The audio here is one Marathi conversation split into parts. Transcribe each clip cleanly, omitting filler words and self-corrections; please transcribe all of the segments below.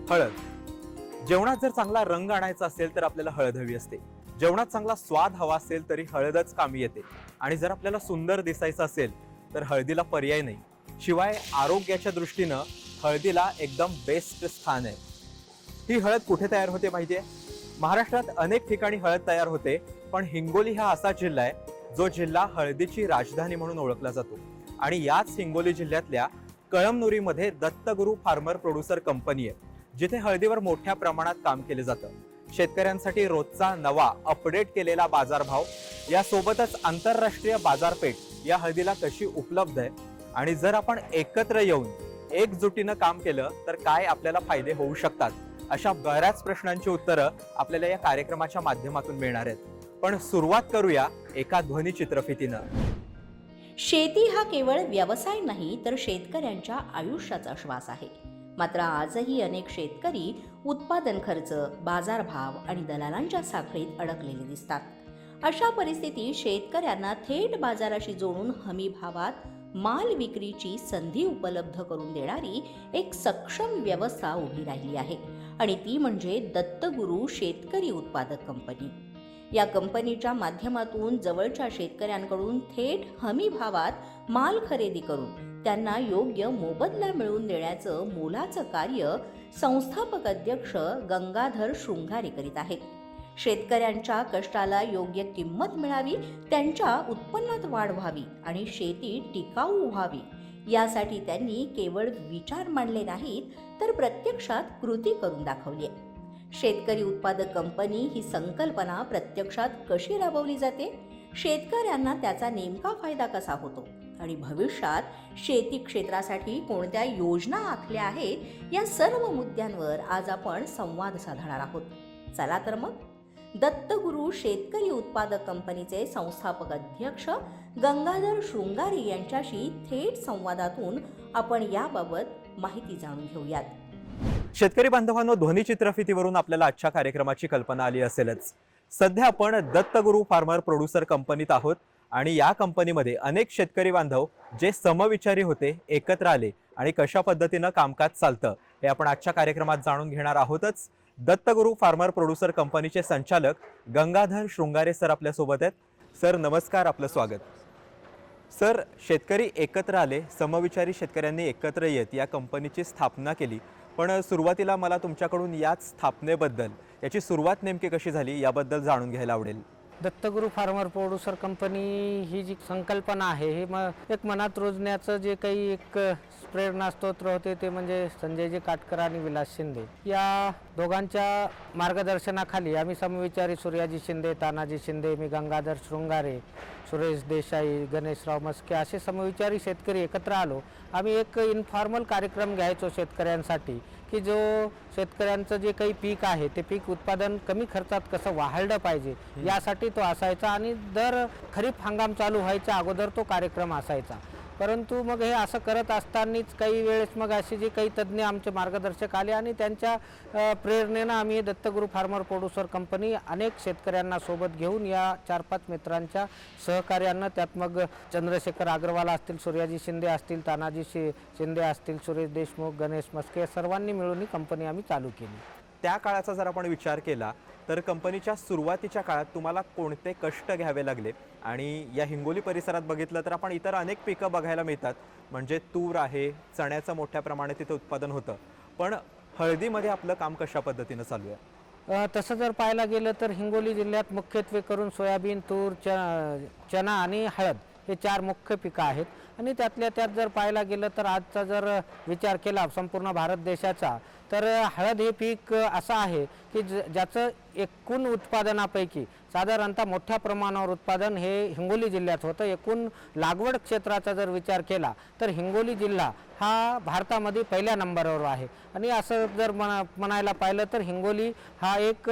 हळद. जेवणात जर चांगला रंग आणायचा असेल तर आपल्याला हळद हवी असते. जेवणात चांगला स्वाद हवा असेल तरी हळदच कामी येते. आणि जर आपल्याला सुंदर दिसायचं असेल तर हळदीला पर्याय नाही. शिवाय आरोग्याच्या दृष्टीनं हळदीला एकदम बेस्ट स्थान आहे. ही हळद कुठे तयार होते माहितीये? महाराष्ट्रात अनेक ठिकाणी हळद तयार होते, पण हिंगोली हा असा जिल्हा आहे जो जिल्हा हळदीची राजधानी म्हणून ओळखला जातो. आणि याच हिंगोली जिल्ह्यातल्या कळमनुरीमध्ये दत्तगुरू फार्मर प्रोड्युसर कंपनी आहे, जिथे हळदीवर मोठ्या प्रमाणात काम केले जातं. शेतकऱ्यांसाठी रोजचा नवा अपडेट केलेला बाजारभाव, यासोबतच आंतरराष्ट्रीय बाजारपेठ या हळदीला कशी उपलब्ध आहे आणि जर आपण एकत्र येऊन एकजुटीनं काम केलं तर काय आपल्याला फायदे होऊ शकतात, अशा बऱ्याच प्रश्नांची उत्तरं आपल्याला या कार्यक्रमाच्या माध्यमातून मिळणार आहेत. पण सुरुवात करूया एका ध्वनी चित्रफितीनं. शेती हा केवळ व्यवसाय नाही तर शेतकऱ्यांच्या आयुष्याचा श्वास आहे. मात्र आजही अनेक शेतकरी उत्पादन खर्च, बाजारभाव आणि दलालांच्या साखळीत अडकलेले दिसतात. अशा परिस्थितीत शेतकऱ्यांना थेट बाजाराशी जोडून हमी भावात माल विक्रीची संधी उपलब्ध करून देणारी एक सक्षम व्यवस्था उभी राहिली आहे आणि ती म्हणजे दत्तगुरू शेतकरी उत्पादक कंपनी. या कंपनीच्या माध्यमातून जवळच्या शेतकऱ्यांकडून थेट हमी भावात माल खरेदी करून त्यांना योग्य मोबदला मिळवून देण्याचं मोलाचं कार्य संस्थापक अध्यक्ष गंगाधर शृंगारे करीत आहेत. शेतकऱ्यांच्या कष्टाला योग्य किंमत मिळावी, त्यांच्या उत्पन्नात वाढ व्हावी आणि शेती टिकाऊ व्हावी, यासाठी त्यांनी केवळ विचार मांडले नाहीत तर प्रत्यक्षात कृती करून दाखवली आहे. शेतकरी उत्पादक कंपनी ही संकल्पना प्रत्यक्षात कशी राबवली जाते, शेतकऱ्यांना त्याचा नेमका फायदा कसा होतो आणि भविष्यात शेती क्षेत्रासाठी कोणत्या योजना आखल्या आहेत, या सर्व मुद्द्यांवर आज आपण संवाद साधणार आहोत. चला तर मग दत्तगुरू शेतकरी उत्पादक कंपनीचे संस्थापक अध्यक्ष गंगाधर शृंगारे यांच्याशी थेट संवादातून आपण याबाबत माहिती जाणून घेऊयात. शेतकरी बांधवांनो, ध्वनी चित्रफितीवरून आपल्याला आजच्या कार्यक्रमाची कल्पना आली असेलच. सध्या आपण दत्तगुरू फार्मर प्रोड्युसर कंपनीत आहोत आणि या कंपनीमध्ये अनेक शेतकरी बांधव जे समविचारी होते एकत्र आले आणि कशा पद्धतीनं कामकाज चालतं हे आपण आजच्या कार्यक्रमात जाणून घेणार आहोतच. दत्तगुरू फार्मर प्रोड्युसर कंपनीचे संचालक गंगाधर शृंगारे सर आपल्यासोबत आहेत. सर नमस्कार, आपलं स्वागत. सर, शेतकरी एकत्र आले, समविचारी शेतकऱ्यांनी एकत्र येत या कंपनीची स्थापना केली, पण सुरुवातीला मला तुमच्याकडून याच स्थापनेबद्दल, याची सुरुवात नेमकी कशी झाली याबद्दल जाणून घ्यायला आवडेल. दत्तगुरू फार्मर प्रोड्युसर कंपनी ही जी संकल्पना आहे हे एक मनात रुजण्याचं जे काही एक प्रेरणास्त्रोत होते ते म्हणजे संजयजी काटकर आणि विलास शिंदे या दोघांच्या मार्गदर्शनाखाली आम्ही समविचारी सूर्याजी शिंदे, तानाजी शिंदे, मी गंगाधर शृंगारे, सुरेश देसाई, गणेशराव मस्के असे समविचारी शेतकरी एकत्र आलो. आम्ही एक इन्फॉर्मल कार्यक्रम घ्यायचो शेतकऱ्यांसाठी की जो शेतकऱ्यांचं जे काही पीक आहे ते पीक उत्पादन कमी खर्चात कसं वाढलं पाहिजे यासाठी तो असायचा आणि दर खरीप हंगाम चालू व्हायच्या अगोदर तो कार्यक्रम असायचा. परंतु मग हे असं करत असतानाच काही वेळेस मग असे जे काही तज्ज्ञ आमचे मार्गदर्शक आले आणि त्यांच्या प्रेरणेनं आम्ही दत्तगुरू फार्मर प्रोड्युसर कंपनी अनेक शेतकऱ्यांना सोबत घेऊन या 4-5 मित्रांच्या सहकार्यानं, त्यात मग चंद्रशेखर अग्रवाल असतील, सूर्याजी शिंदे असतील, तानाजी शिंदे असतील, सुरेश देशमुख, गणेश मस्के सर्वांनी मिळून ही कंपनी आम्ही चालू केली. त्या काळाचा जर आपण विचार केला तर कंपनीच्या सुरुवातीच्या काळात तुम्हाला कोणते कष्ट घ्यावे लागले? आणि या हिंगोली परिसरात बघितलं तर आपण इतर अनेक पिकं बघायला मिळतात, म्हणजे तूर आहे, चण्याचं मोठ्या प्रमाणात तिथे उत्पादन होतं, पण हळदीमध्ये आपलं काम कशा पद्धतीनं चालू आहे? तसं जर पाहायला गेलं तर हिंगोली जिल्ह्यात मुख्यत्वे करून सोयाबीन, तूर, चणा आणि हळद हे 4 मुख्य पिकं आहेत. आणि त्यातल्या त्यात जर पाहायला गेलं तर आजचा जर विचार केला संपूर्ण भारत देशाचा तर हळद हे पीक असं आहे की ज्याचं एकूण उत्पादनापैकी साधारणतः मोठ्या प्रमाणावर उत्पादन हे हिंगोली जिल्ह्यात होतं. एकूण लागवड क्षेत्राचा जर विचार केला तर हिंगोली जिल्हा हा भारतामध्ये पहिल्या नंबरवर आहे. आणि असं जर म्हणायला पाहिलं तर हिंगोली हा एक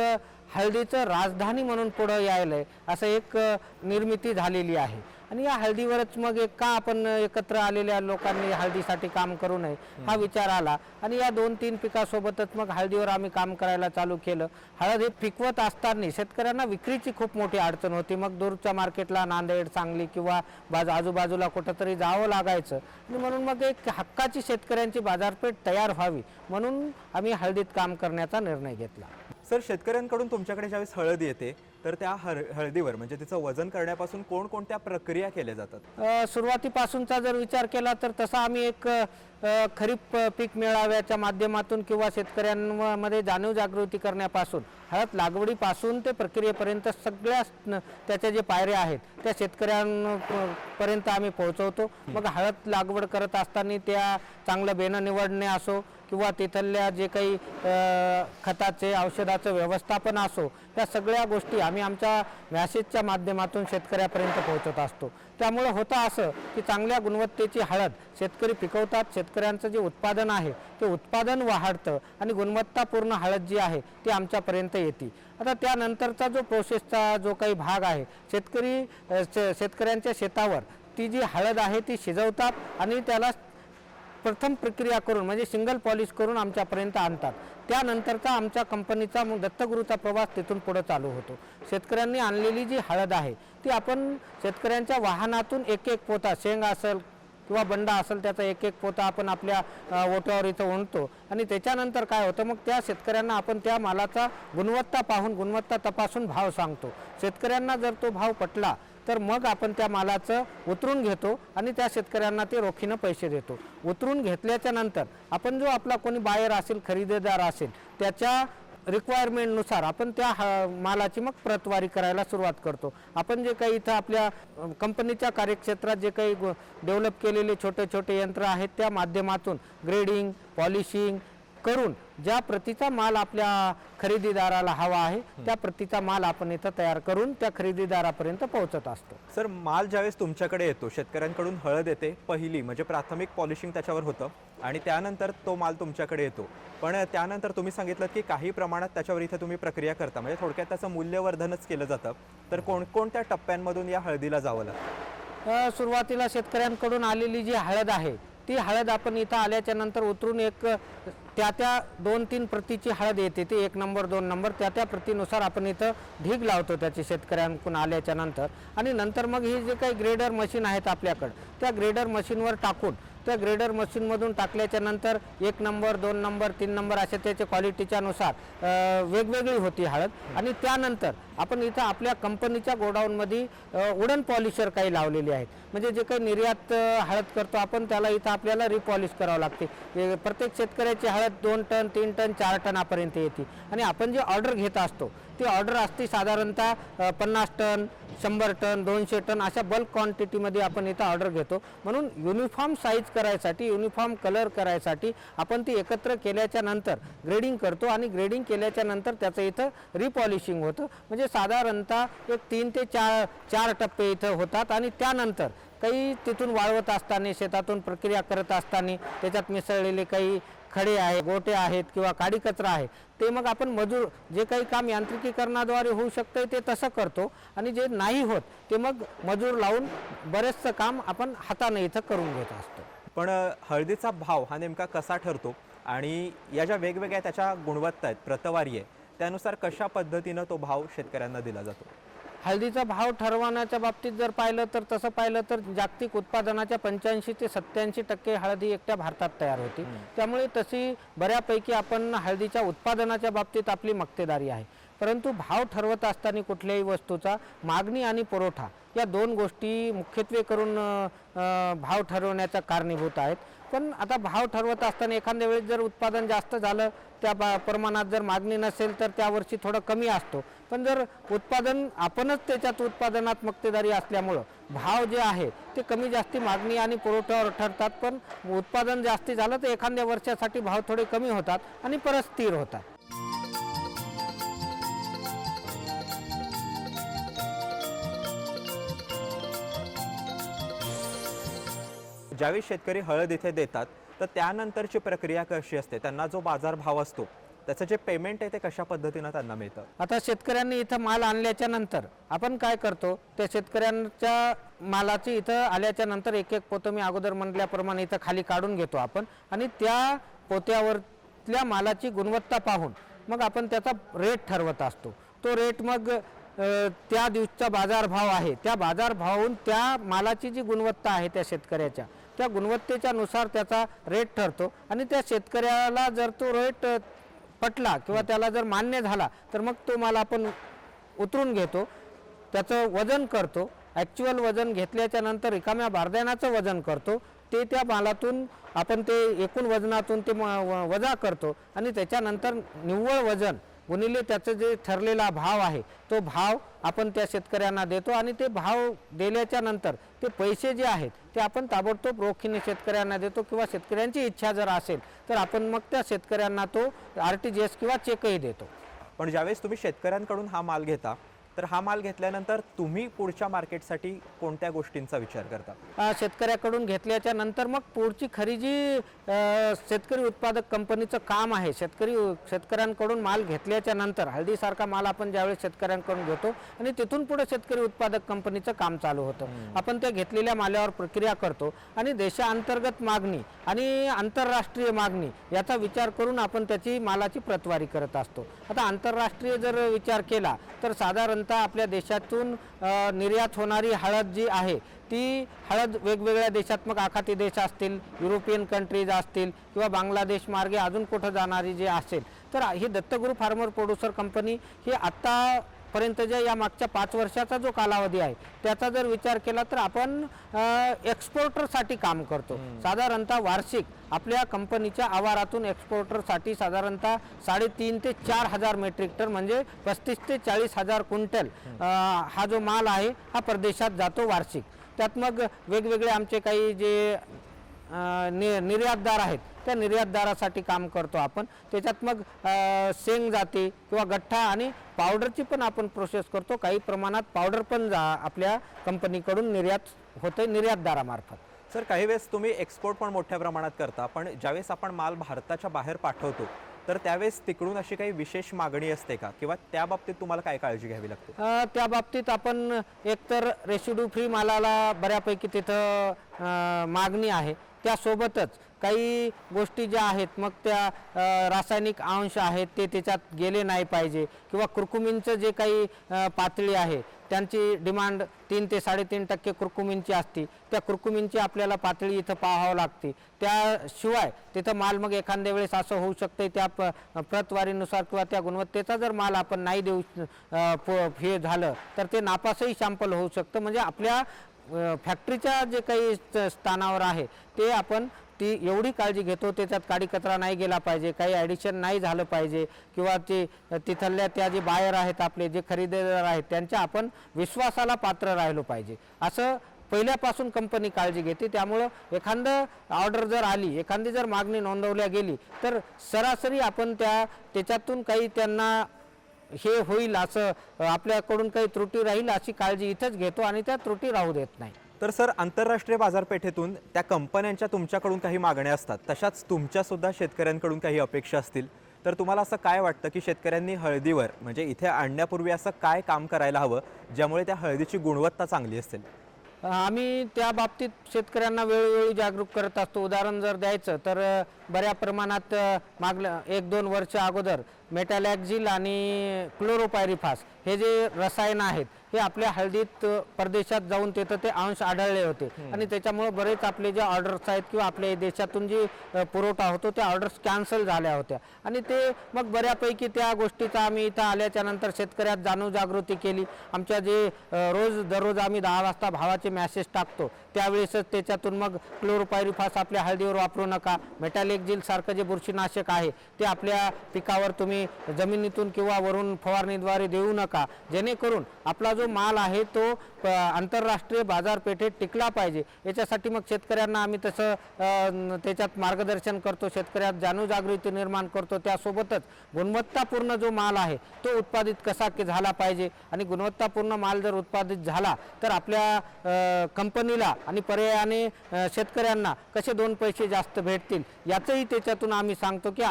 हळदीचं राजधानी म्हणून पुढे यायलंय असं एक निर्मिती झालेली आहे. आणि या हळदीवरच मग एक का आपण एकत्र आलेल्या लोकांनी हळदीसाठी काम करू नये हा विचार आला आणि या 2-3 पिकासोबतच मग हळदीवर आम्ही काम करायला चालू केलं. हळद हे पिकवत असताना शेतकऱ्यांना विक्रीची खूप मोठी अडचण होती. मग दूरच्या मार्केटला नांदेड, सांगली किंवा आजूबाजूला कुठंतरी जावं लागायचं आणि म्हणून मग एक हक्काची शेतकऱ्यांची बाजारपेठ तयार व्हावी म्हणून आम्ही हळदीत काम करण्याचा निर्णय घेतला. सर, शेतकऱ्यांकडून तुमच्याकडे ज्यावेळेस हळद येते तर त्या हळदीवर म्हणजे तिचं वजन करण्यापासून कोणकोणत्या प्रक्रिया केल्या जातात? सुरुवातीपासूनचा जर विचार केला तर तसा आम्ही एक खरीप पीक मेळाव्याच्या माध्यमातून किंवा शेतकऱ्यांमध्ये जाणीव जागृती करण्यापासून हळद लागवडीपासून ते प्रक्रियेपर्यंत सगळ्या त्याच्या जे पायऱ्या आहेत त्या शेतकऱ्यांपर्यंत आम्ही पोहोचवतो. मग हळद लागवड करत असताना त्या चांगलं बेणं निवडणे असो किंवा तिथल्या जे काही खताचे औषधाचं व्यवस्थापन असो या सगळ्या गोष्टी आम्ही आमच्या मॅसेजच्या माध्यमातून शेतकऱ्यापर्यंत पोहोचत असतो. त्यामुळे होतं असं की चांगल्या गुणवत्तेची हळद शेतकरी पिकवतात. शेतकऱ्यांचं जे उत्पादन आहे ते उत्पादन वाढतं आणि गुणवत्तापूर्ण हळद जी आहे ती आमच्यापर्यंत येते. आता त्यानंतरचा जो प्रोसेसचा जो काही भाग आहे शेतकऱ्यांच्या शेतावर ती जी हळद आहे ती शिजवतात आणि त्याला प्रथम प्रक्रिया करून म्हणजे सिंगल पॉलिश करून आमच्यापर्यंत आणतात. त्यानंतरचा आमच्या कंपनीचा मग दत्तगुरूचा प्रवास तिथून पुढे चालू होतो. शेतकऱ्यांनी आणलेली जी हळद आहे ती आपण शेतकऱ्यांच्या वाहनातून एक एक पोता शेंग असेल किंवा बंडा असेल त्याचा एक एक पोता आपण आपल्या ओट्यावर इथं ओढतो आणि त्याच्यानंतर काय होतं मग त्या शेतकऱ्यांना आपण त्या मालाचा गुणवत्ता पाहून गुणवत्ता तपासून भाव सांगतो. शेतकऱ्यांना जर तो भाव पटला तर मग आपण त्या मालाचं उतरून घेतो आणि त्या शेतकऱ्यांना ते रोखीनं पैसे देतो. उतरून घेतल्याच्या नंतर आपण जो आपला कोणी बायर असेल खरेदीदार असेल त्याच्या रिक्वायरमेंटनुसार आपण त्या मालाची मग प्रतवारी करायला सुरुवात करतो. आपण जे काही इथं आपल्या कंपनीच्या कार्यक्षेत्रात जे काही डेव्हलप केलेले छोटे छोटे यंत्र आहेत त्या माध्यमातून ग्रेडिंग पॉलिशिंग करून ज्या प्रतीचा माल आपल्या खरेदीदाराला हवा आहे त्या प्रतीचा माल आपण इथं तयार करून त्या खरेदीदारापर्यंत पोहोचत असतो. सर, माल ज्यावेळेस तुमच्याकडे येतो शेतकऱ्यांकडून हळद येते पहिली म्हणजे प्राथमिक पॉलिशिंग त्याच्यावर होतं आणि त्यानंतर तो माल तुमच्याकडे येतो. पण त्यानंतर तुम्ही सांगितलं की काही प्रमाणात त्याच्यावर इथं तुम्ही प्रक्रिया करता म्हणजे थोडक्यात त्याचं मूल्यवर्धनच केलं जातं. तर कोणकोणत्या टप्प्यांमधून या हळदीला जावं लागतं? सुरुवातीला शेतकऱ्यांकडून आलेली जी हळद आहे ती हळद आपण इथं आल्याच्या नंतर उतरून एक त्या 2-3 प्रतीची हळद येते ती 1 नंबर 2 नंबर त्या प्रतीनुसार आपण इथं ढीग लावतो त्याची शेतकऱ्यांकडून आल्याच्या नंतर आणि नंतर मग ही जे काही ग्रेडर मशीन आहेत आपल्याकडं त्या ग्रेडर मशीनवर टाकून त्या ग्रेडर मशीनमधून टाकल्याच्या नंतर 1 नंबर 2 नंबर 3 नंबर अशा त्याच्या क्वालिटीच्या नुसार वेगवेगळी होती हळद आणि त्यानंतर आपण इथं आपल्या कंपनीच्या गोडाऊनमध्ये वुडन पॉलिशर काही लावलेली आहेत. म्हणजे जे काही निर्यात हळद करतो आपण त्याला इथं आपल्याला रिपॉलिश करावं लागते. प्रत्येक शेतकऱ्याची हळद 2 टन 3 टन 4 टनापर्यंत येते आणि आपण जे ऑर्डर घेत असतो ती ऑर्डर असते साधारणतः 50 टन 100 टन 200 टन अशा बल्क क्वांटिटीमध्ये आपण इथं ऑर्डर घेतो. म्हणून युनिफॉर्म साईज करायसाठी युनिफॉर्म कलर करायसाठी आपण ती एकत्र केल्याच्या नंतर ग्रेडिंग करतो आणि ग्रेडिंग केल्याच्या नंतर त्याचं इथं रिपॉलिशिंग होतं. म्हणजे साधारणतः एक 3 ते 4 टप्पे इथं होतात आणि त्यानंतर काही तिथून वाळवत असताना शेतातून प्रक्रिया करत असताना त्याच्यात मिसळलेले काही खडे आहे गोटे आहेत किंवा काडी कचरा आहे ते मग आपण मजूर जे काही काम यांत्रिकीकरणाद्वारे होऊ शकतं ते तसं करतो आणि जे नाही होत ते मग मजूर लावून बरेचसं काम आपण हाताने इथं करून घेत असतो. पण हळदीचा भाव हा नेमका कसा ठरतो आणि या ज्या वेगवेगळ्या त्याच्या गुणवत्ता आहेत प्रतवारी आहे त्यानुसार कशा पद्धतीनं तो भाव शेतकऱ्यांना दिला जातो? हळदीचा भाव ठरवण्याच्या बाबतीत जर पाहिलं तर तसं पाहिलं तर जागतिक उत्पादनाच्या 85 ते 87% हळदी एकट्या भारतात तयार होती. त्यामुळे तशी बऱ्यापैकी आपण हळदीच्या उत्पादनाच्या बाबतीत आपली मक्तेदारी आहे. परंतु भाव ठरवत असताना कुठल्याही वस्तूचा मागणी आणि पुरवठा या 2 गोष्टी मुख्यत्वे करून भाव ठरवण्याच्या कारणीभूत आहेत. पण आता भाव ठरवत असताना एखाद्या वेळेस जर उत्पादन जास्त झालं त्या प्रमाणात जर मागणी नसेल तर त्यावर्षी थोडं कमी असतो. पण जर उत्पादन आपणच त्याच्यात उत्पादनात मक्तेदारी असल्यामुळं भाव जे आहे ते कमी जास्ती मागणी आणि पुरवठ्यावर ठरतात. पण उत्पादन जास्ती झालं तर एखाद्या वर्षासाठी भाव थोडे कमी होतात आणि परत स्थिर होतात. ज्यावेळी शेतकरी हळद इथे देतात तर त्यानंतरची प्रक्रिया कशी असते? त्यांना जो बाजारभाव असतो त्याचं जे पेमेंट आहे ते कशा पद्धतीनं त्यांना मिळतं? आता शेतकऱ्यांनी इथं माल आणल्याच्या नंतर आपण काय करतो, त्या शेतकऱ्यांच्या मालाची इथं आल्याच्या नंतर एक एक पोतं मी अगोदर म्हटल्याप्रमाणे इथं खाली काढून घेतो आपण आणि त्या पोत्यावरल्या मालाची गुणवत्ता पाहून मग आपण त्याचा रेट ठरवत असतो. तो रेट मग त्या दिवसचा बाजारभाव आहे, त्या बाजारभावाहून त्या मालाची जी गुणवत्ता आहे त्या शेतकऱ्याच्या, त्या गुणवत्तेच्या नुसार त्याचा रेट ठरतो आणि त्या शेतकऱ्याला जर तो रेट पटला किंवा त्याला जर मान्य झाला तर मग तो माल आपण उतरून घेतो, त्याचं वजन करतो. ॲक्च्युअल वजन घेतल्याच्या नंतर रिकाम्या बारदाण्याचं वजन करतो, ते त्या मालातून आपण ते एकूण वजनातून ते वजा करतो आणि त्याच्यानंतर निव्वळ वजन गुणिले त्याचं जे ठरलेला भाव आहे तो भाव आपण त्या शेतकऱ्यांना देतो आणि ते भाव दिल्याच्या नंतर ते पैसे जे आहेत ते आपण ताबडतोब रोखीने शेतकऱ्यांना देतो किंवा शेतकऱ्यांची इच्छा जर असेल तर आपण मग त्या शेतकऱ्यांना तो RTGS किंवा चेकही देतो. पण ज्यावेळेस तुम्ही शेतकऱ्यांकडून हा माल घेता तर हा माल घेतल्यानंतर तुम्ही पुढच्या मार्केटसाठी कोणत्या गोष्टींचा विचार करता? शेतकऱ्याकडून घेतल्याच्या नंतर मग पुढची खरी जी शेतकरी उत्पादक कंपनीचं काम आहे, शेतकऱ्यांकडून माल घेतल्याच्या नंतर हळदीसारखा माल आपण ज्यावेळेस शेतकऱ्यांकडून घेतो आणि तिथून पुढे शेतकरी उत्पादक कंपनीचं काम चालू होतं. आपण त्या घेतलेल्या मालावर प्रक्रिया करतो आणि देशांतर्गत मागणी आणि आंतरराष्ट्रीय मागणी याचा विचार करून आपण त्याची मालाची प्रतवारी करत असतो. आता आंतरराष्ट्रीय जर विचार केला तर साधारणतः आपल्या देशातून निर्यात होणारी हळद जी आहे ती हळद वेगवेगळ्या देशात, मग आखाती देश असतील, युरोपियन कंट्रीज असतील किंवा बांगलादेश मार्गे अजून कुठं जाणारी जे असेल, तर ही दत्तगुरू फार्मर प्रोड्युसर कंपनी ही आत्तापर्यंतच्या या मागच्या 5 वर्षाचा जो कालावधी आहे त्याचा जर विचार केला तर आपण एक्सपोर्टरसाठी काम करतो. साधारणतः वार्षिक आपल्या कंपनीच्या आवारातून एक्सपोर्टरसाठी साधारणतः 3.5 ते 4 हजार मेट्रिक टन म्हणजे 35 ते 40 हजार क्विंटल हा जो माल आहे हा परदेशात जातो वार्षिक. त्यात मग वेगवेगळे आमचे काही जे निर्यातदार आहेत त्या निर्यातदारासाठी काम करतो आपण. त्याच्यात मग शेंग जाती किंवा गठ्ठा आणि पावडरची पण आपण प्रोसेस करतो. काही प्रमाणात पावडर पण आपल्या कंपनीकडून निर्यात होते निर्यातदारामार्फत. सर, काही वेळेस तुम्ही एक्सपोर्ट पण मोठ्या प्रमाणात करता, पण ज्यावेळेस आपण माल भारताच्या बाहेर पाठवतो तर त्यावेळेस तिकडून अशी काही विशेष मागणी असते का किंवा त्या बाबतीत तुम्हाला काय काळजी घ्यावी लागते? त्या बाबतीत आपण एकतर रेसिड्यू फ्री मालाला बऱ्यापैकी तिथं मागणी आहे, त्यासोबतच काही गोष्टी ज्या आहेत मग त्या रासायनिक अंश आहेत ते त्याच्यात गेले नाही पाहिजे किंवा कुरकुमींचं जे काही पातळी आहे त्यांची डिमांड 3 ते 3.5% कुरकुमींची असते. त्या कुरकुमींची आपल्याला पातळी इथं पाहावं लागते. त्याशिवाय तिथं माल मग एखाद्या वेळेस असं होऊ शकते त्या प्रतवारीनुसार किंवा त्या गुणवत्तेचा जर माल आपण नाही देऊ हे झालं तर ते नापासही सॅम्पल होऊ शकतं. म्हणजे आपल्या फॅक्टरीच्या जे काही स्थानावर आहे ते आपण ती एवढी काळजी घेतो, त्याच्यात काडी कचरा नाही गेला पाहिजे, काही ॲडिशन नाही झालं पाहिजे किंवा ते तिथल्या त्या जे बायर आहेत आपले जे खरेदीदार आहेत त्यांच्या आपण विश्वासाला पात्र राहिलो पाहिजे असं पहिल्यापासून कंपनी काळजी घेते. त्यामुळं एखादं ऑर्डर जर आली, एखादी जर मागणी नोंदवल्या गेली तर सरासरी आपण त्याच्यातून काही त्यांना हे होईल असं आपल्याकडून काही त्रुटी राहील अशी काळजी इथंच घेतो आणि त्या त्रुटी राहू देत नाही. तर सर, आंतरराष्ट्रीय बाजारपेठेतून त्या कंपन्यांच्या तुमच्याकडून काही मागण्या असतात, तशाच तुमच्या सुद्धा शेतकऱ्यांकडून काही अपेक्षा असतील, तर तुम्हाला असं काय वाटतं की शेतकऱ्यांनी हळदीवर म्हणजे इथे आणण्यापूर्वी असं काय काम करायला हवं ज्यामुळे त्या हळदीची गुणवत्ता चांगली असेल? आम्ही त्या बाबतीत शेतकऱ्यांना वेळोवेळी जागरूक करत असतो. उदाहरण जर द्यायचं तर बऱ्या प्रमाणात मागल्या 1-2 वर्ष अगोदर मेटॅलॅक्झिल आणि क्लोरोपायरिफास हे जे रसायन आहेत हे आपल्या हळदीत परदेशात जाऊन तिथं ते अंश आढळले होते आणि त्याच्यामुळे बरेच आपले जे ऑर्डर्स आहेत किंवा आपल्या देशातून जी पुरवठा होतो त्या ऑर्डर्स कॅन्सल झाल्या होत्या आणि ते मग बऱ्यापैकी त्या गोष्टीचा आम्ही इथं आल्याच्या नंतर शेतकऱ्यात जाणीव जागृती केली. आमच्या जे दररोज आम्ही 10 वाजता भावाचे मॅसेज टाकतो त्यावेळेसच त्याच्यातून मग क्लोरोपायरिफास आपल्या हळदीवर वापरू नका, मेटॅलॅक्झिल सारखं जे बुरशीनाशक आहे ते आपल्या पिकावर तुम्ही जमिनीतून किंवा वरून फवारणीद्वारे देऊ नका, जेणेकरून आपला जो माल आहे तो आंतरराष्ट्रीय बाजारपेठेत टिकला पाहिजे. याच्यासाठी मग शेतकऱ्यांना आम्ही तसं त्याच्यात मार्गदर्शन करतो, शेतकऱ्यात जाणीव जागृती निर्माण करतो. त्यासोबतच गुणवत्तापूर्ण जो माल आहे तो उत्पादित कसा झाला पाहिजे आणि गुणवत्तापूर्ण माल जर उत्पादित झाला तर आपल्या कंपनीला आणि पर्यायाने शेतकऱ्यांना कसे 2 पैसे जास्त भेटतील याचंही त्याच्यातून आम्ही सांगतो की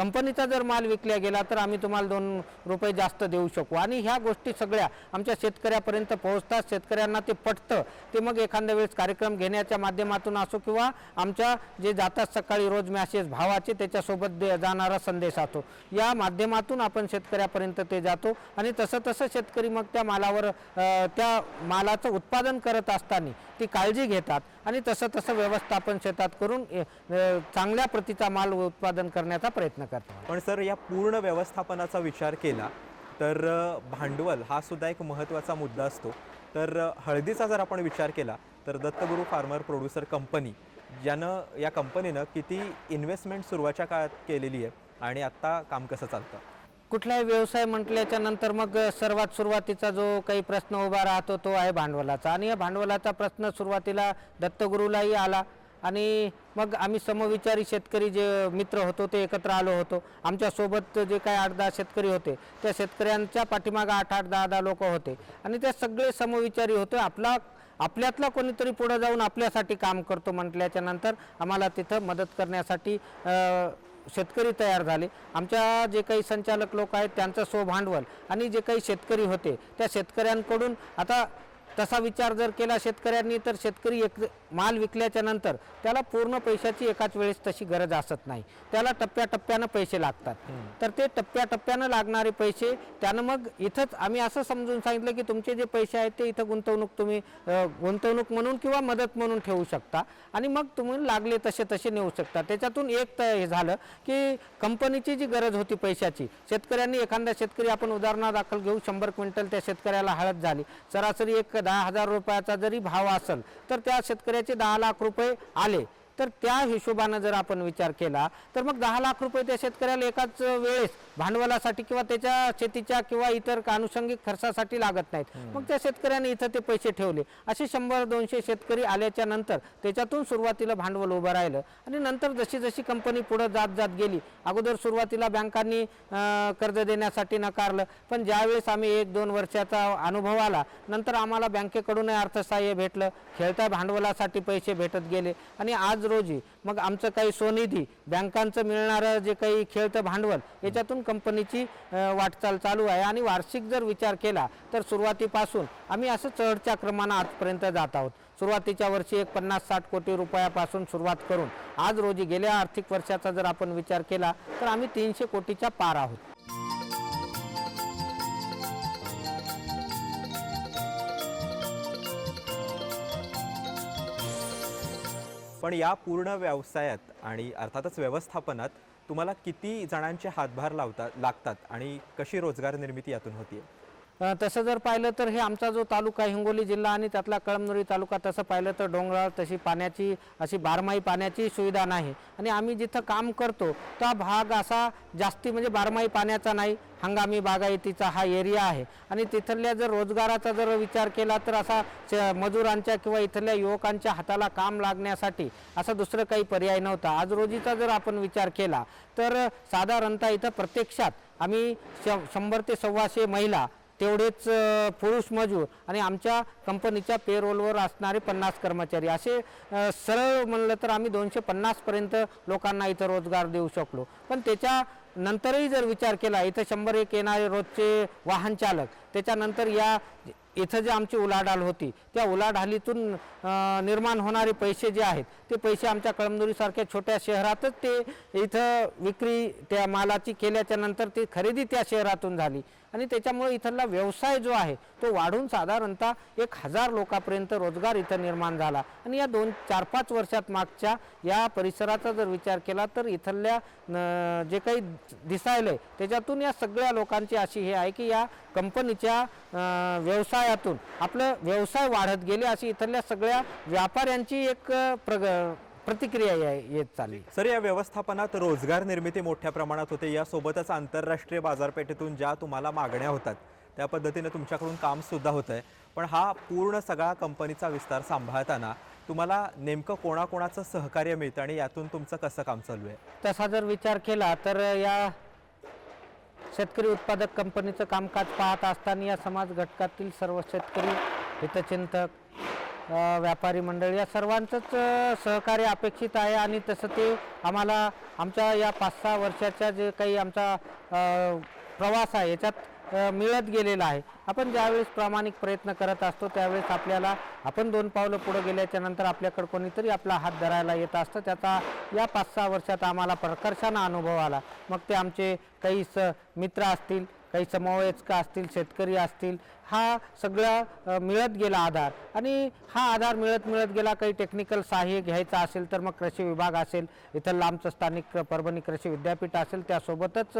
कंपनीचा जर माल विकला गेला तर आम्ही तुम्हाला 2 रुपये जास्त देऊ शकू आणि ह्या गोष्टी सगळ्या आमच्या शेतकऱ्यापर्यंत पोहोचतात. शेतकऱ्यांना ते पटतं. ते मग एखाद्या वेळेस कार्यक्रम घेण्याच्या माध्यमातून असो किंवा आमच्या जे जातात सकाळी रोज मॅसेज भावाचे त्याच्यासोबत जाणारा संदेश असतो, या माध्यमातून आपण शेतकऱ्यापर्यंत ते जातो आणि तसं शेतकरी मग त्या मालावर त्या मालाचं उत्पादन करत असताना ती काळजी घेतात आणि तसं व्यवस्थापन शेतात करून चांगल्या प्रतीचा माल उत्पादन करण्याचा प्रयत्न करतात. पण सर, या पूर्ण व्यवस्थापनाचा विचार केला तर भांडवल हा सुद्धा एक महत्त्वाचा मुद्दा असतो. तर हळदीचा जर आपण विचार केला तर दत्तगुरू फार्मर प्रोड्युसर कंपनी या कंपनीनं किती इन्व्हेस्टमेंट सुरुवातीच्या काळात केलेली आहे आणि आत्ता काम कसं चालतं? कुठलाही व्यवसाय म्हटल्याच्या नंतर मग सर्वात सुरुवातीचा जो काही प्रश्न उभा राहतो तो आहे भांडवलाचा आणि या भांडवलाचा प्रश्न सुरुवातीला दत्तगुरूलाही आला आणि मग आम्ही समविचारी शेतकरी जे मित्र होतो ते एकत्र आलो होतो. आमच्यासोबत जे काही 8-10 शेतकरी होते त्या शेतकऱ्यांच्या पाठीमागं 8-8, 10-10 लोक होते आणि ते सगळे समविचारी होते. आपल्यातला कोणीतरी पुढे जाऊन आपल्यासाठी काम करतो म्हटल्याच्या नंतर आम्हाला तिथं मदत करण्यासाठी शेतकरी तयार झाले. आमच्या जे काही संचालक लोक आहेत त्यांचं स्वभांडवल आणि जे काही शेतकरी होते त्या शेतकऱ्यांकडून आता तसा विचार जर केला शेतकऱ्यांनी तर शेतकरी एक माल विकल्याच्या नंतर त्याला पूर्ण पैशाची एकाच वेळेस तशी गरज असत नाही. त्याला टप्प्याटप्प्यानं पैसे लागतात. तर ते टप्प्याटप्प्यानं लागणारे पैसे त्यानं मग इथंच आम्ही असं समजून सांगितलं की तुमचे जे पैसे आहेत ते इथं तुम्ही गुंतवणूक म्हणून किंवा मदत म्हणून ठेवू शकता आणि मग तुम्ही लागले तसे नेऊ शकता. त्याच्यातून एक हे झालं की कंपनीची जी गरज होती पैशाची, शेतकऱ्यांनी एखादा शेतकरी आपण उदाहरणादाखल घेऊ 100 क्विंटल त्या शेतकऱ्याला हळद झाली, सरासरी एक 10,000 रुपयाचा जरी भाव असेल तर त्या शेतकऱ्याचे 10 लाख रुपये आले. तर त्या हिशोबानं जर आपण विचार केला तर मग 10 लाख रुपये त्या शेतकऱ्याला एकाच वेळेस भांडवलासाठी किंवा त्याच्या शेतीच्या किंवा इतर अनुषंगिक खर्चासाठी लागत नाहीत. मग त्या शेतकऱ्याने इथं ते पैसे ठेवले. असे 100-200 शेतकरी आल्याच्या नंतर त्याच्यातून सुरुवातीला भांडवल उभं राहिलं आणि नंतर जशी कंपनी पुढे जात गेली, अगोदर सुरुवातीला बँकांनी कर्ज देण्यासाठी नकारलं, पण ज्यावेळेस आम्ही 1-2 वर्षाचा अनुभव आला नंतर आम्हाला बँकेकडून अर्थसहाय्य भेटलं, खेळत्या भांडवलासाठी पैसे भेटत गेले आणि आज रोजी मग आमचं काही स्वनिधी बँकांचं मिळणारं जे काही खेळतं भांडवल याच्यातून कंपनीची वाटचाल चालू आहे आणि वार्षिक जर विचार केला तर सुरुवातीपासून आम्ही असं चढच्या क्रमानं आजपर्यंत जात आहोत. सुरुवातीच्या वर्षी एक 50-60 कोटी रुपयापासून सुरुवात करून आज रोजी गेल्या आर्थिक वर्षाचा जर आपण विचार केला तर आम्ही 300 कोटीच्या पार आहोत. पण या पूर्ण व्यवसायात आणि अर्थातच व्यवस्थापनात तुम्हाला किती जणांचे हातभार लागतात आणि कशी रोजगार निर्मिती यातून होतीये? तसं जर पाहिलं तर हे आमचा जो तालुका हिंगोली जिल्हा आणि त्यातला कळमनुरी तालुका तसं पाहिलं तर डोंगराळ तशी पाण्याची अशी बारमाही पाण्याची सुविधा नाही आणि आम्ही जिथं काम करतो तो भाग असा जास्ती म्हणजे बारमाही पाण्याचा नाही, हंगामी बागायतीचा हा एरिया आहे आणि तिथल्या जर रोजगाराचा जर विचार केला तर असा मजुरांच्या किंवा इथल्या युवकांच्या हाताला काम लागण्यासाठी असा दुसरं काही पर्याय नव्हता. आज रोजीचा जर आपण विचार केला तर साधारणतः इथं प्रत्यक्षात आम्ही 100 ते 125 महिला, तेवढेच पुरुष मजूर आणि आमच्या कंपनीच्या पेरोलवर असणारे 50 कर्मचारी असे सरळ म्हणलं तर आम्ही 250 पर्यंत लोकांना इथं रोजगार देऊ शकलो. पण त्याच्या नंतरही जर विचार केला इथं 100-1 येणारे रोजचे वाहन चालक, त्याच्यानंतर या इथं जे आमची उलाढाल होती त्या उलाढालीतून निर्माण होणारे पैसे जे आहेत ते पैसे आमच्या कळमनुरीसारख्या छोट्या शहरातच ते इथं विक्री त्या मालाची केल्याच्या नंतर ती खरेदी त्या शहरातून झाली आणि त्याच्यामुळे इथला व्यवसाय जो आहे तो वाढून साधारणतः 1000 लोकांपर्यंत रोजगार इथं निर्माण झाला आणि या 4-5 वर्षात मागच्या या परिसराचा जर विचार केला तर इथल्या जे काही दिसायलंय त्याच्यातून या सगळ्या लोकांची अशी हे आहे की या कंपनीच्या व्यवसायातून आपलं व्यवसाय वाढत गेले अशी इथल्या सगळ्या व्यापाऱ्यांची एक प्रतिक्रिया येत चालली. सर, या व्यवस्थापनात रोजगार निर्मिती मोठ्या प्रमाणात होते, यासोबतच आंतरराष्ट्रीय बाजारपेठेतून ज्या तुम्हाला मागण्या होतात त्या पद्धतीने तुमच्याकडून काम सुद्धा होत आहे. पण हा पूर्ण सगळा कंपनीचा विस्तार सांभाळताना तुम्हाला नेमकं कोणाकोणाचं सहकार्य मिळतं आणि यातून तुमचं कसं काम चालू आहे? तसा जर विचार केला तर या शेतकरी उत्पादक कंपनीचं कामकाज पाहत असताना या समाज घटकातील सर्व शेतकरी हितचिंतक व्यापारी मंडळ या सर्वांचंच सहकार्य अपेक्षित आहे आणि तसं ते आम्हाला आमच्या या 5-6 वर्षाच्या जे काही आमचा प्रवास आहे याच्यात मिळत गेलेला आहे. आपण ज्यावेळेस प्रामाणिक प्रयत्न करत असतो त्यावेळेस आपल्याला आपण 2 पावलं पुढे गेल्याच्या नंतर आपल्याकडे कोणीतरी आपला हात धरायला येत असतं. त्याचा या 5-6 वर्षात आम्हाला प्रकर्षानं अनुभव आला. मग ते आमचे काही मित्र असतील, काही समवयस्क असतील, शेतकरी असतील, हा सगळा मिळत गेला आधार आणि हा आधार मिळत गेला. काही टेक्निकल सहाय्य घ्यायचं असेल तर मग कृषी विभाग असेल, इथलं आमचं स्थानिक परभणी कृषी विद्यापीठ असेल, त्यासोबतच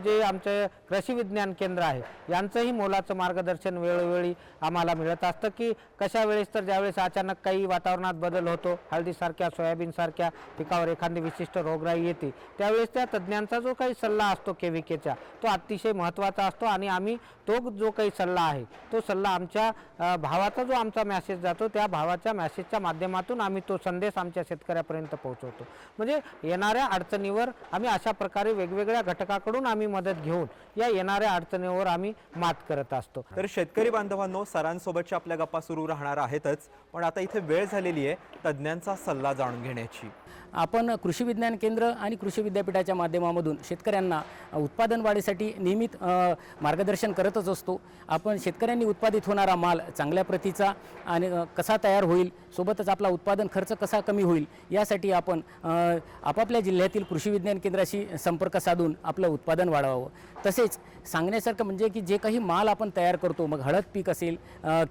जे आमचं कृषी विज्ञान केंद्र आहे यांचंही मोलाचं मार्गदर्शन वेळोवेळी आम्हाला मिळत असतं की कशा वेळेस तर ज्यावेळेस अचानक काही वातावरणात बदल होतो, हळदीसारख्या सोयाबीनसारख्या पिकावर एखादी विशिष्ट रोगराई येते, त्यावेळेस त्या तज्ज्ञांचा जो काही सल्ला असतो केव्हीकेचा तो अतिशय महत्त्वाचा असतो आणि आम्ही तो जो काही सल्ला आहे तो सल्ला आमच्या भावाचा जो आमचा मेसेज जातो त्या भावाच्या मेसेजच्या माध्यमातून आम्ही तो संदेश आमच्या शेतकऱ्यापर्यंत पोहोचवतो. म्हणजे येणाऱ्या अडचणीवर आम्ही अशा प्रकारे वेगवेगळ्या घटकाकडून आम्ही मदत घेऊन या येणाऱ्या अडचणीवर आम्ही मात करत असतो. तर शेतकरी बांधवांनो, सरांसोबतच्या आपल्या गप्पा सुरू राहणार आहेतच, पण आता इथे वेळ झालेली आहे तज्ज्ञांचा सल्ला जाणून घेण्याची. आपण कृषी विज्ञान केंद्र आणि कृषी विद्यापीठाच्या माध्यमामधून शेतकऱ्यांना उत्पादन वाढीसाठी नियमित मार्गदर्शन करतच असतो. आपण शेतकऱ्यांनी उत्पादित होणारा माल चांगल्या प्रतीचा आणि कसा तयार होईल, सोबतच आपला उत्पादन खर्च कसा कमी होईल यासाठी आपण आपापल्या जिल्ह्यातील कृषी विज्ञान केंद्राशी संपर्क साधून आपलं उत्पादन वाढवावं. तसेच सांगण्यासारखं म्हणजे की जे काही माल आपण तयार करतो, मग हळद पीक असेल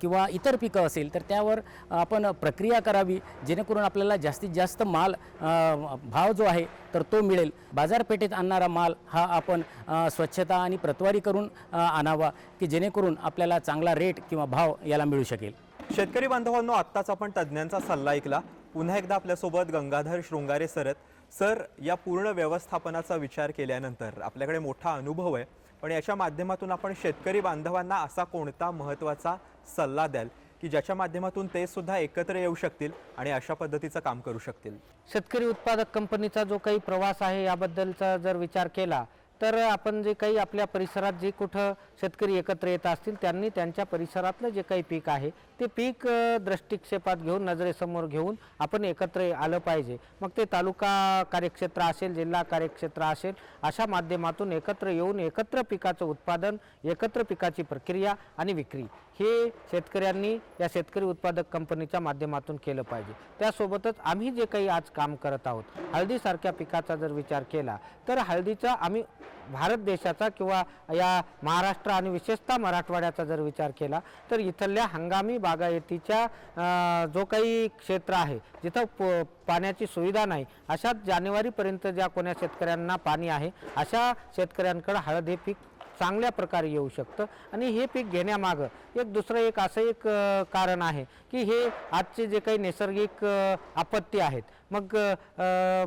किंवा इतर पिकं असेल, तर त्यावर आपण प्रक्रिया करावी जेणेकरून आपल्याला जास्तीत जास्त माल भाव जो आहे तर तो मिळेल. बाजारपेठेत आणणारा माल हा आपण स्वच्छता आणि प्रतवारी करून आणावा की जेणेकरून आपल्याला चांगला रेट किंवा भाव याला मिळू शकेल. शेतकरी बांधवांनो, आत्ताच आपण तज्ज्ञांचा सल्ला ऐकला. पुन्हा एकदा आपल्यासोबत गंगाधर शृंगारे सर या पूर्ण व्यवस्थापनाचा विचार केल्यानंतर आपल्याकडे मोठा अनुभव आहे, पण याच्या माध्यमातून आपण शेतकरी बांधवांना असा कोणता महत्त्वाचा सल्ला द्याल की ज्याच्या माध्यमातून ते सुद्धा एकत्र येऊ शकतील आणि अशा पद्धतीचं काम करू शकतील? शेतकरी उत्पादक कंपनीचा जो काही प्रवास आहे याबद्दलचा जर विचार केला तर आपण जे काही आपल्या परिसरात जे कुठं शेतकरी एकत्र येत असतील त्यांनी त्यांच्या परिसरातलं जे काही पीक आहे ते पीक दृष्टिक्षेपात घेऊन नजरेसमोर घेऊन आपण एकत्र आलं पाहिजे. मग ते तालुका कार्यक्षेत्र असेल, जिल्हा कार्यक्षेत्र असेल, अशा माध्यमातून एकत्र येऊन एकत्र पिकाचं उत्पादन, एकत्र पिकाची प्रक्रिया आणि विक्री हे शेतकऱ्यांनी या शेतकरी उत्पादक कंपनीच्या माध्यमातून केलं पाहिजे. त्यासोबतच आम्ही जे काही आज काम करत आहोत, हळदीसारख्या पिकाचा जर विचार केला तर हळदीचा आम्ही भारत देशाचा किंवा या महाराष्ट्र आणि विशेषतः मराठवाड्याचा जर विचार केला तर इथल्या हंगामी बागायतीच्या जो काही क्षेत्र आहे जिथं पाण्याची सुविधा नाही, अशा जानेवारीपर्यंत ज्या कोण्या शेतकऱ्यांना पाणी आहे अशा शेतकऱ्यांकडे हळद हे पीक चांगल्या प्रकारे येऊ शकतं. आणि हे पीक घेण्यामागं एक असं एक कारण आहे की हे आजचे जे काही नैसर्गिक आपत्ती आहेत, मग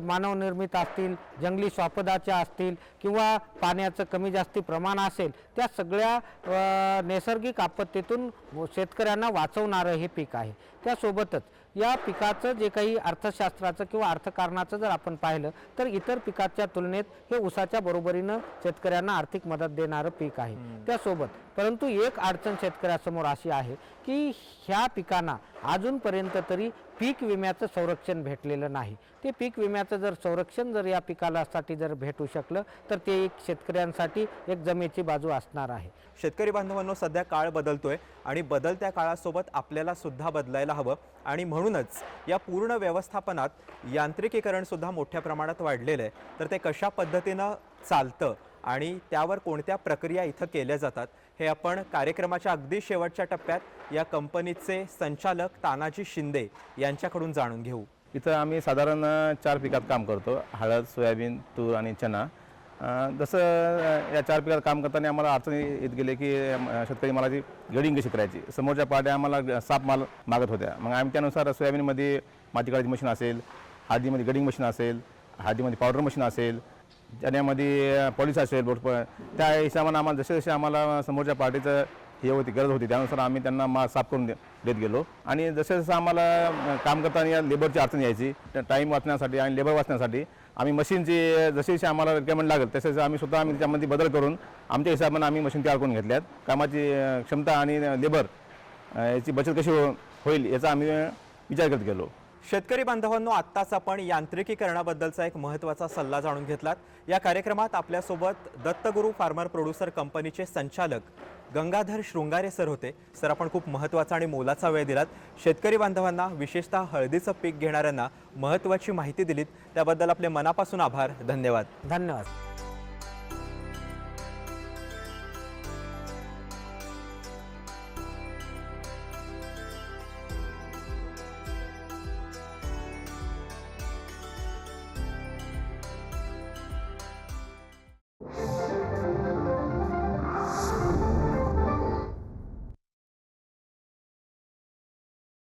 मानवनिर्मित असतील, जंगली स्वापदाच्या असतील किंवा पाण्याचं कमी जास्ती प्रमाण असेल, त्या सगळ्या नैसर्गिक आपत्तीतून शेतकऱ्यांना वाचवणारं हे पीक आहे. त्यासोबतच या पिकाचं जे काही अर्थशास्त्राचं किंवा अर्थकारणाचं जर आपण पाहिलं तर इतर पिकाच्या तुलनेत हे ऊसाच्या बरोबरीनं शेतकऱ्यांना आर्थिक मदत देणारं पीक आहे. त्यासोबत परंतु एक अडचण शेतकऱ्यासमोर अशी आहे की ह्या पिकांना अजूनपर्यंत तरी पीक विम्याचं संरक्षण भेटलेलं नाही. ते पीक विम्याचं जर संरक्षण जर या पिकासाठी जर भेटू शकलं तर ते एक शेतकऱ्यांसाठी एक जमेची बाजू असणार आहे. शेतकरी बांधवांनो, सध्या काळ बदलतोय आणि बदलत्या काळासोबत आपल्याला सुद्धा बदलायला हवं आणि म्हणूनच या पूर्ण व्यवस्थापनात यांत्रिकीकरण सुद्धा मोठ्या प्रमाणात वाढलेलं आहे. तर ते कशा पद्धतीनं चालतं आणि त्यावर कोणत्या प्रक्रिया इथं केल्या जातात हे आपण कार्यक्रमाच्या अगदी शेवटच्या टप्प्यात या कंपनीचे संचालक तानाजी शिंदे यांच्याकडून जाणून घेऊ. इथं आम्ही साधारण 4 पिकात काम करतो, हळद, सोयाबीन, तूर आणि चना. जसं या 4 पिकात काम करताना आम्हाला अडचणी येत गेले की शेतकरी मालाची गडिंग कशी करायची. समोरच्या पार्ट्या आम्हाला साफ माल मागत होत्या. मग आम्ही त्यानुसार सोयाबीनमध्ये माती काढायची मशीन असेल, हळदीमध्ये गडिंग मशीन असेल, हळदीमध्ये पावडर मशीन असेल, चण्यामध्ये पॉलिश असेल, त्या हिशोबाने आम्हाला जसे आम्हाला समोरच्या पार्टीचं गरज होती त्यानुसार आम्ही त्यांना माल साफ करून देत गेलो. आणि जसं आम्हाला काम करताना या लेबरची अडचण यायची, टाईम वाचण्यासाठी आणि लेबर वाचण्यासाठी आम्ही मशीनची जशी आम्हाला रिक्वायरमेंट लागेल तसेच आम्ही त्यामध्ये बदल करून आमच्या हिशोबाने आम्ही मशीन तयार करून घेतल्यात. कामाची क्षमता आणि लेबर याची बचत कशी होईल याचा आम्ही विचार करत गेलो. शेतकरी बांधवांनो, आत्ताच आपण यांत्रिकीकरणाबद्दलचा एक महत्त्वाचा सल्ला जाणून घेतलात. या कार्यक्रमात आपल्यासोबत दत्तगुरू फार्मर प्रोड्युसर कंपनीचे संचालक गंगाधर शृंगारे सर होते. सर, आपण खूप महत्त्वाचा आणि मोलाचा वेळ दिलात. शेतकरी बांधवांना, विशेषतः हळदीचं पीक घेणाऱ्यांना महत्त्वाची माहिती दिलीत, त्याबद्दल आपले मनापासून आभार. धन्यवाद. धन्यवाद.